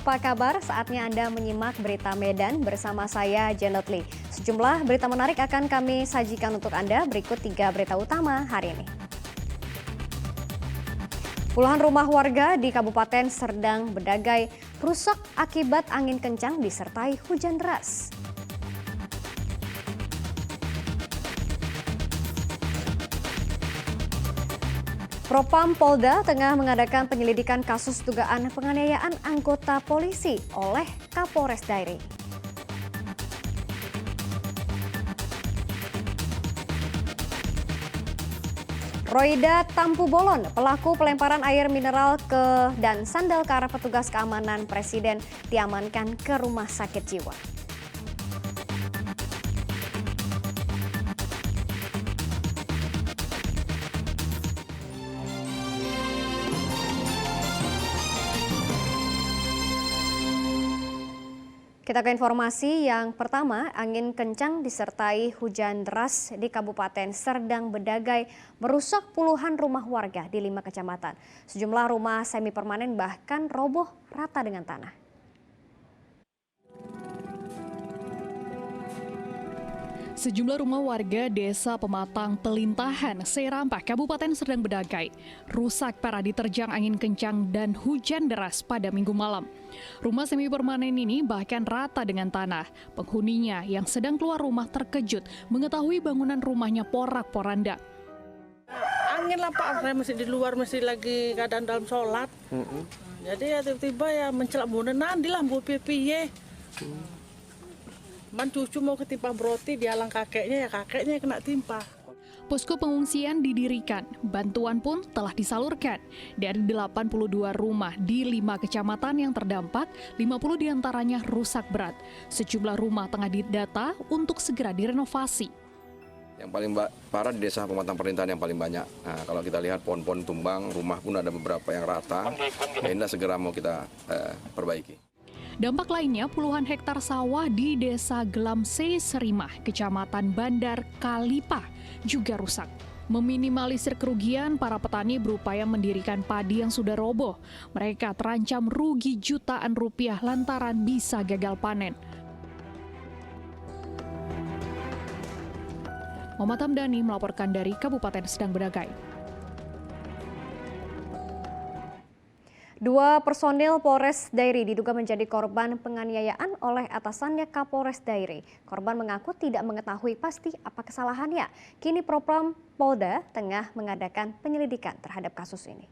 apa kabar? Saatnya Anda menyimak berita Medan bersama saya, Janet Lee. Sejumlah berita menarik akan kami sajikan untuk Anda. Berikut 3 berita utama hari ini. Puluhan rumah warga di Kabupaten Serdang Bedagai rusak akibat angin kencang disertai hujan deras. Propam Polda tengah mengadakan penyelidikan kasus dugaan penganiayaan anggota polisi oleh Kapolres Dairi. Roida Tampu Bolon, pelaku pelemparan air mineral dan sandal ke arah petugas keamanan Presiden diamankan ke rumah sakit jiwa. Kita ke informasi yang pertama, angin kencang disertai hujan deras di Kabupaten Serdang Bedagai merusak puluhan rumah warga di 5 kecamatan. Sejumlah rumah semi permanen bahkan roboh rata dengan tanah. Sejumlah rumah warga Desa Pematang Pelintahan, Serampak, Kabupaten Serdang Bedagai rusak parah diterjang angin kencang dan hujan deras pada Minggu malam. Rumah semi permanen ini bahkan rata dengan tanah. Penghuninya yang sedang keluar rumah terkejut mengetahui bangunan rumahnya porak-poranda. Angin lah Pak, saya masih di luar, masih lagi keadaan dalam sholat. Jadi ya tiba-tiba ya mencelak bunan di lampu piye. Man cucu mau ketimpa broti, dialang kakeknya, ya kakeknya kena timpa. Posko pengungsian didirikan, bantuan pun telah disalurkan. Dari 82 rumah di 5 kecamatan yang terdampak, 50 diantaranya rusak berat. Sejumlah rumah tengah didata untuk segera direnovasi. Yang paling parah di Desa Pematang Pelintahan yang paling banyak. Nah, kalau kita lihat pohon-pohon tumbang, rumah pun ada beberapa yang rata. Ini segera mau kita perbaiki. Dampak lainnya, puluhan hektar sawah di Desa Gelamse Serimah, Kecamatan Bandar Kalipah juga rusak. Meminimalisir kerugian, para petani berupaya mendirikan padi yang sudah roboh. Mereka terancam rugi jutaan rupiah lantaran bisa gagal panen. Muhammad Hamdani melaporkan dari Kabupaten Serdang Bedagai. 2 personil Polres Dairi diduga menjadi korban penganiayaan oleh atasannya Kapolres Dairi. Korban mengaku tidak mengetahui pasti apa kesalahannya. Kini Propam Polda tengah mengadakan penyelidikan terhadap kasus ini.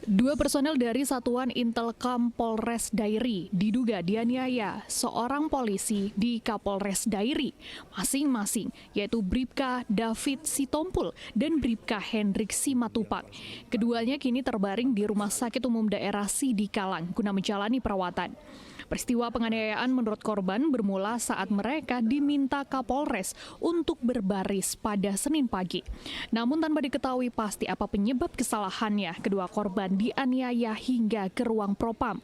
2 personel dari Satuan Intelkam Polres Dairi diduga dianiaya seorang polisi di Kapolres Dairi masing-masing, yaitu Bribka David Sitompul dan Bribka Hendrik Simatupang. Keduanya kini terbaring di Rumah Sakit Umum Daerah Sidikalang guna menjalani perawatan. Peristiwa penganiayaan menurut korban bermula saat mereka diminta Kapolres untuk berbaris pada Senin pagi. Namun tanpa diketahui pasti apa penyebab kesalahannya, kedua korban dianiaya hingga ke ruang propam.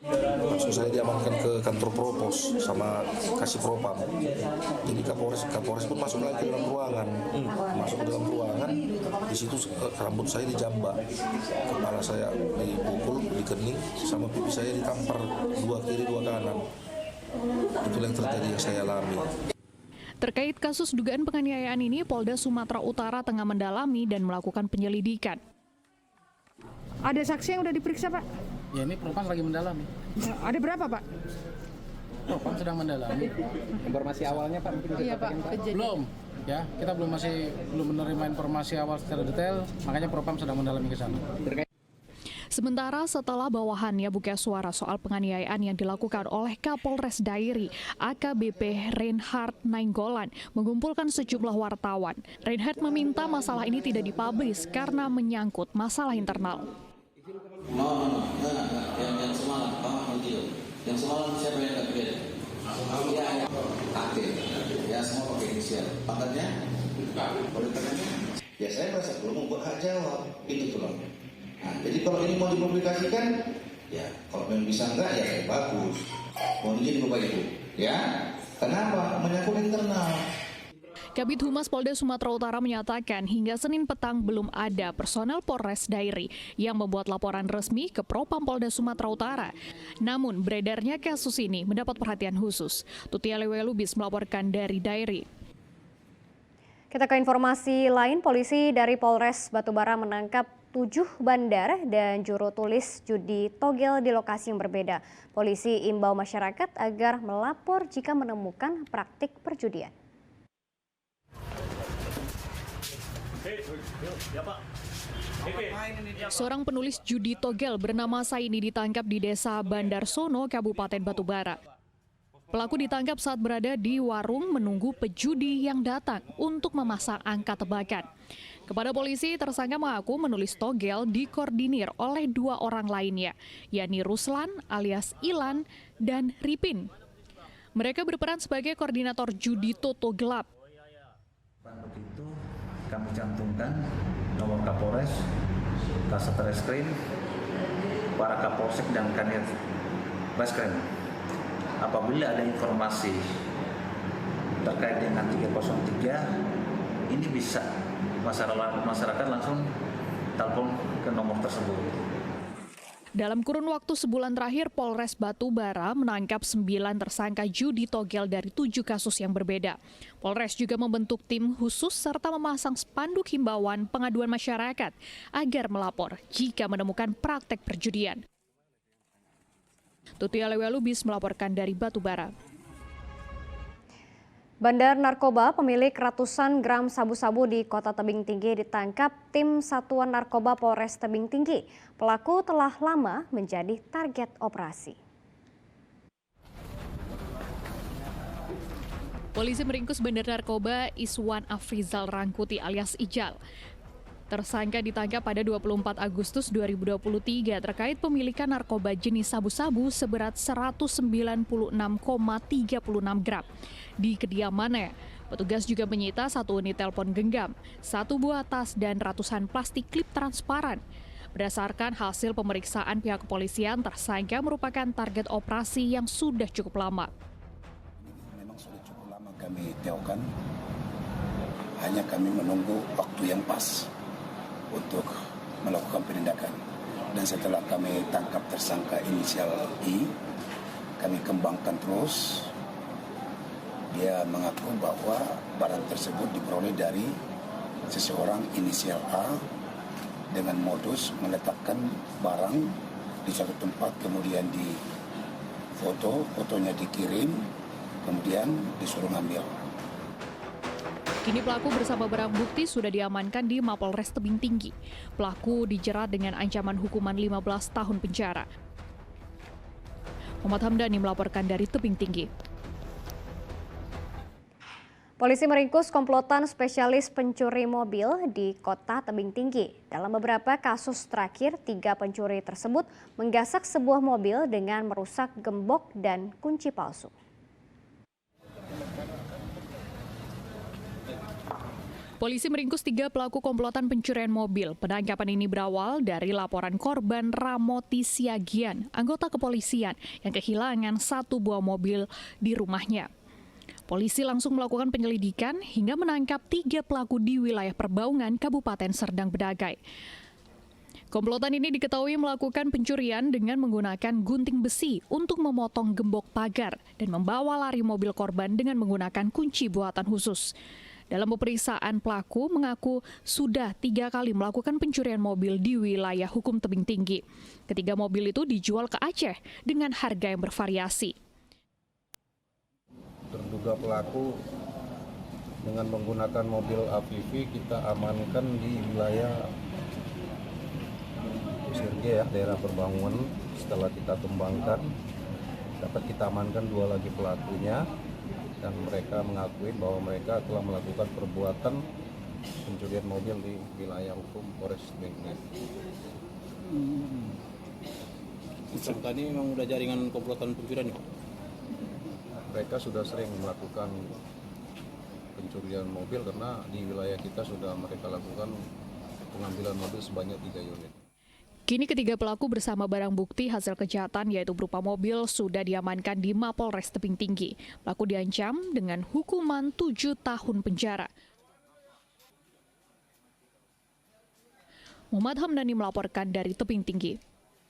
Langsung saya diamankan ke kantor propos sama kasih propam. Jadi Kapolres pun masuk lagi ke dalam ruangan. Masuk ke dalam ruangan, di situ rambut saya dijambak, kepala saya dipukul, dikening, sama pipi saya ditampar 2 kiri 2 kanan. Itulah yang terjadi yang saya alami. Terkait kasus dugaan penganiayaan ini, Polda Sumatera Utara tengah mendalami dan melakukan penyelidikan. Ada saksi yang udah diperiksa, Pak? Ya, ini Propam lagi mendalami. Ada berapa, Pak? Propam sedang mendalami. Informasi awalnya Pak mungkin bisa Pak. Belum, ya kita belum menerima informasi awal secara detail, makanya Propam sedang mendalami ke sana. Sementara setelah bawahannya buka suara soal penganiayaan yang dilakukan oleh Kapolres Dairi, AKBP Reinhard Nainggolan mengumpulkan sejumlah wartawan. Reinhard meminta masalah ini tidak dipublis karena menyangkut masalah internal. Yang semalam, yang semalam siapa yang nggak beda? Ya, aktif. Ya, semua pakai inisial. Pangkatnya? Ya, saya merasa belum membuat hak jawab. Itu tulangnya. Nah, jadi kalau ini mau dipublikasikan, ya kalau memang bisa enggak, ya bagus. Mohon izin Bapak Ibu. Ya, kenapa? Menyangkut internal. Kabid Humas Polda Sumatera Utara menyatakan hingga Senin petang belum ada personel Polres Dairi yang membuat laporan resmi ke Propam Polda Sumatera Utara. Namun beredarnya kasus ini mendapat perhatian khusus. Tuti Lubis melaporkan dari Dairi. Kita ke informasi lain, polisi dari Polres Batubara menangkap 7 bandar dan juru tulis judi togel di lokasi yang berbeda. Polisi imbau masyarakat agar melapor jika menemukan praktik perjudian. Seorang penulis judi togel bernama Saini ditangkap di Desa Bandar Sono, Kabupaten Batubara. Pelaku ditangkap saat berada di warung menunggu pejudi yang datang untuk memasang angka tebakan. Kepada polisi, tersangka mengaku menulis togel dikoordinir oleh 2 orang lainnya, yakni Ruslan alias Ilan dan Ripin. Mereka berperan sebagai koordinator judi Toto Gelap. Untuk itu kami cantumkan nomor Kapolres, Kasat Reskrim, para Kapolsek dan Kanit Reskrim. Apabila ada informasi terkait dengan 303, ini bisa masyarakat langsung telepon ke nomor tersebut. Dalam kurun waktu sebulan terakhir, Polres Batubara menangkap 9 tersangka judi togel dari 7 kasus yang berbeda. Polres juga membentuk tim khusus serta memasang spanduk himbauan pengaduan masyarakat agar melapor jika menemukan praktek perjudian. Tuti Lubis melaporkan dari Batubara. Bandar narkoba pemilik ratusan gram sabu-sabu di Kota Tebing Tinggi ditangkap tim Satuan Narkoba Polres Tebing Tinggi. Pelaku telah lama menjadi target operasi. Polisi meringkus bandar narkoba Iswan Afrizal Rangkuti alias Ijal. Tersangka ditangkap pada 24 Agustus 2023 terkait pemilikan narkoba jenis sabu-sabu seberat 196,36 gram. Di kediamannya, petugas juga menyita 1 unit telepon genggam, 1 buah tas dan ratusan plastik klip transparan. Berdasarkan hasil pemeriksaan pihak kepolisian, tersangka merupakan target operasi yang sudah cukup lama. Memang sudah cukup lama kami teokan, hanya kami menunggu waktu yang pas untuk melakukan penindakan. Dan setelah kami tangkap tersangka inisial I, kami kembangkan terus. Dia mengaku bahwa barang tersebut diperoleh dari seseorang inisial A dengan modus meletakkan barang di satu tempat, kemudian di fotonya dikirim, kemudian disuruh ngambil. Kini pelaku bersama barang bukti sudah diamankan di Mapolres Tebing Tinggi. Pelaku dijerat dengan ancaman hukuman 15 tahun penjara. Muhammad Hamdani melaporkan dari Tebing Tinggi. Polisi meringkus komplotan spesialis pencuri mobil di Kota Tebing Tinggi. Dalam beberapa kasus terakhir, 3 pencuri tersebut menggasak sebuah mobil dengan merusak gembok dan kunci palsu. Polisi meringkus 3 pelaku komplotan pencurian mobil. Penangkapan ini berawal dari laporan korban Ramoti Siagian, anggota kepolisian yang kehilangan 1 buah mobil di rumahnya. Polisi langsung melakukan penyelidikan hingga menangkap 3 pelaku di wilayah Perbaungan, Kabupaten Serdang Bedagai. Komplotan ini diketahui melakukan pencurian dengan menggunakan gunting besi untuk memotong gembok pagar dan membawa lari mobil korban dengan menggunakan kunci buatan khusus. Dalam pemeriksaan, pelaku mengaku sudah 3 kali melakukan pencurian mobil di wilayah hukum Tebing Tinggi. Ketiga mobil itu dijual ke Aceh dengan harga yang bervariasi. Terduga pelaku dengan menggunakan mobil AVV kita amankan di wilayah Sirge, daerah Perbangun. Setelah kita kembangkan, dapat kita amankan 2 lagi pelakunya. Dan mereka mengakui bahwa mereka telah melakukan perbuatan pencurian mobil di wilayah hukum Polres Tebing Tinggi. Tersangka ini memang udah jaringan komplotan pencurian ya? Mereka sudah sering melakukan pencurian mobil karena di wilayah kita sudah mereka lakukan pengambilan mobil sebanyak 3 unit. Kini ketiga pelaku bersama barang bukti hasil kejahatan yaitu berupa mobil sudah diamankan di Mapolres Tebing Tinggi. Pelaku diancam dengan hukuman 7 tahun penjara. Muhammad Hamdani melaporkan dari Tebing Tinggi.